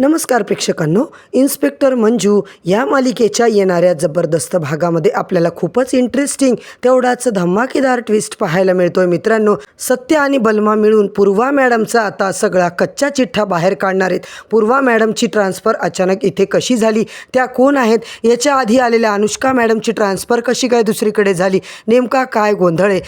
नमस्कार प्रेक्षकांनो, इन्स्पेक्टर मंजू या मालिकेच्या येणाऱ्या जबरदस्त भागामध्ये आपल्याला खूपच इंटरेस्टिंग तेवढाच धमाकेदार ट्विस्ट पाहायला मिळतोय. मित्रांनो, सत्य आणि बलमा मिळून पूर्वा मॅडमचा आता सगळा कच्चा चिठ्ठा बाहेर काढणार आहेत. पूर्वा मॅडमची ट्रान्सफर अचानक इथे कशी झाली, त्या कोण आहेत, याच्या आधी आलेल्या अनुष्का मॅडमची ट्रान्सफर कशी काय दुसरीकडे झाली, नेमका काय गोंधळ आहे,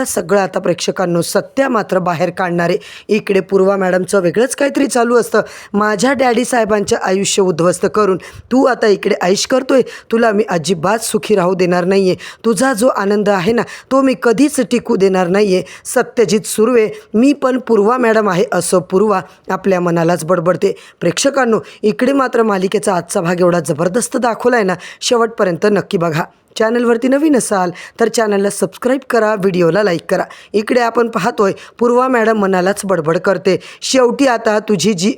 सगळं आता प्रेक्षकांनो सत्य मात्र बाहेर काढणार आहे. इकडे पूर्वा मॅडमचं वेगळंच काहीतरी चालू असतं. माझ्या डॅडी साहेबांचे आयुष्य उद्ध्वस्त करून तू आता इकडे ऐश करतोय, तुला मी अजिबात सुखी राहू देणार नाहीये, तुझा जो आनंद आहे ना तो मी कधीच टिकू देणार नाहीये. सत्यजित सुर्वे, मी पण पूर्वा मॅडम आहे असं पूर्वा आपल्या मनालाच बडबडते. प्रेक्षकांनो, इकडे मात्र मालिकेचा आजचा भाग एवढा जबरदस्त दाखवला आहे ना, शेवटपर्यंत नक्की बघा. चॅनलवरती नवीन असाल तर चॅनलला सबस्क्राईब करा, व्हिडिओला लाईक करा. इकडे आपण पाहतोय पूर्वा मॅडम मनालाच बडबड करते, शेवटी आता तुझी जी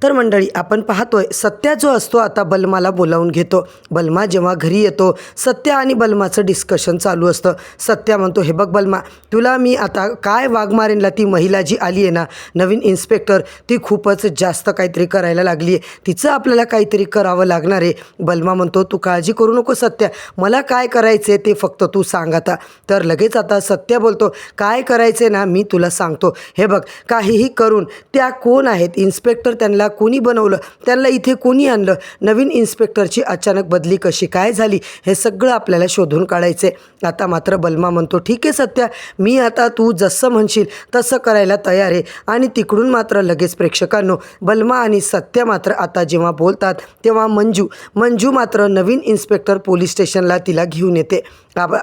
तर मंडळी आपण पाहतोय सत्या जो असतो आता बलमाला बोलावून घेतो. बलमा जेव्हा घरी येतो, सत्य आणि बलमाचं डिस्कशन चालू असतं. सत्या म्हणतो, हे बघ बलमा, तुला मी आता काय वाघमारेंला ती महिला जी आली आहे ना नवीन इन्स्पेक्टर, ती खूपच जास्त काहीतरी करायला लागली आहे, तिचं आपल्याला काहीतरी करावं लागणार आहे. बलमा म्हणतो, तू काळजी करू नको सत्या, मला काय करायचं आहे ते फक्त तू सांग आता. तर लगेच आता सत्या बोलतो, काय करायचं आहे ना मी तुला सांगतो. हे बघ, काहीही करून त्या कोण आहेत इन्स्पेक्टर, त्यांना कोणी बनवलं, त्यांना इथे कोणी आणलं, नवीन इन्स्पेक्टरची अचानक बदली कशी काय झाली, हे सगळं आपल्याला शोधून काढायचं आहे. आता मात्र बलमा म्हणतो, ठीक आहे सत्या, मी आता तू जसं म्हणशील तसं करायला तयार आहे. आणि तिकडून मात्र लगेच प्रेक्षकांनो बलमा आणि सत्या मात्र आता जेव्हा बोलतात तेव्हा मंजू मात्र नवीन इन्स्पेक्टर पोलीस स्टेशनला तिला घेऊन येते.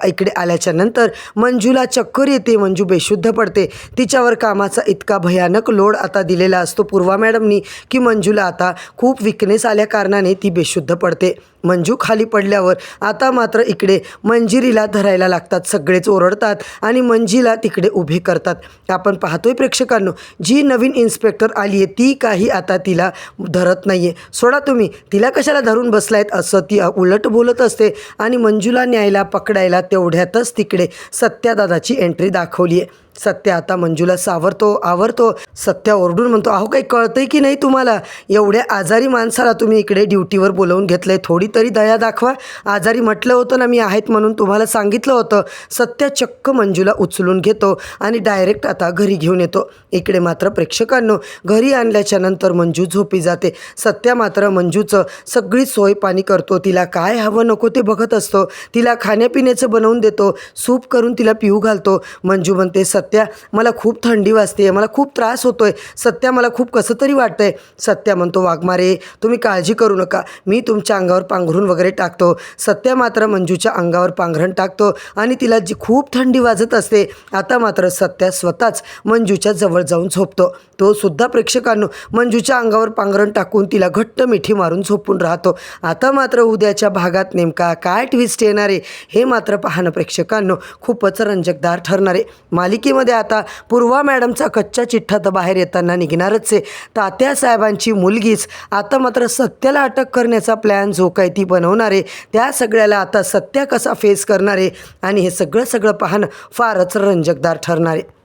इकडे आल्याच्या नंतर मंजूला चक्कर येते, मंजू बेशुद्ध पडते. तिच्यावर कामाचा इतका भयानक लोड आता दिलेला असतो पूर्वा मॅडमनी की मंजूला आता खूप विकनेस आल्या कारणाने ती बेशुद्ध पडते. मंजू खाली पडल्यावर आता मात्र इकडे मंजिरीला धरायला लागतात, सगळेच ओरडतात आणि मंजीला तिकडे उभे करतात. आपण पाहतोय प्रेक्षकांनो, जी नवीन इन्स्पेक्टर आली आहे ती काही आता तिला धरत नाही आहे. सोडा तुम्ही, तिला कशाला धरून बसलायत असं ती उलट बोलत असते. आणि मंजूला न्यायला पकडायला तेवढ्यातच तिकडे सत्यादादाची एंट्री दाखवली आहे. सत्या आता मंजूला आवरतो. सत्या ओरडून म्हणतो, अहो काही कळतंय की नाही तुम्हाला, एवढ्या आजारी माणसाला तुम्ही इकडे ड्युटीवर बोलवून घेतलंय, थोडी तरी दया दाखवा. आजारी म्हटलं होतं ना मी आहेत म्हणून, तुम्हाला सांगितलं होतं. सत्या चक्क मंजूला उचलून घेतो आणि डायरेक्ट आता घरी घेऊन येतो. इकडे मात्र प्रेक्षकांनो घरी आणल्याच्या नंतर मंजू झोपी जाते. सत्या मात्र मंजूचं सगळी सोय पाणी करतो, तिला काय हवं नको ते बघत असतो, तिला खाण्यापिण्याचं बनवून देतो, सूप करून तिला पिऊ घालतो. मंजू म्हणते, सत्या मला खूप थंडी वाजते, मला खूप त्रास होतोय, सत्या मला खूप कसं तरी वाटतंय. सत्या म्हणतो, वाघमारे तुम्ही काळजी करू नका, मी तुमच्या अंगावर पांघरून वगैरे टाकतो. सत्या मात्र मंजूच्या अंगावर पांघरण टाकतो आणि तिला जी खूप थंडी वाजत असते. आता मात्र सत्या स्वतःच मंजूच्या जवळ जाऊन झोपतो. तो सुद्धा प्रेक्षकांनो मंजूच्या अंगावर पांघरण टाकून तिला घट्ट मिठी मारून झोपून राहतो. आता मात्र उद्याच्या भागात नेमका काय ट्विस्ट येणार आहे हे मात्र पाहणं प्रेक्षकांनो खूपच रंजकदार ठरणार आहे. मालिकेमध्ये आता पूर्वा मॅडमचा कच्चा चिठ्ठा तर बाहेर येताना निघणारच आहे. तात्या साहेबांची मुलगीच आता मात्र सत्याला अटक करण्याचा प्लॅन जो काही ती बनवणार आहे, त्या सगळ्याला आता सत्या कसा फेस करणार आहे आणि हे सगळं पाहणं फारच रंजकदार ठरणार आहे.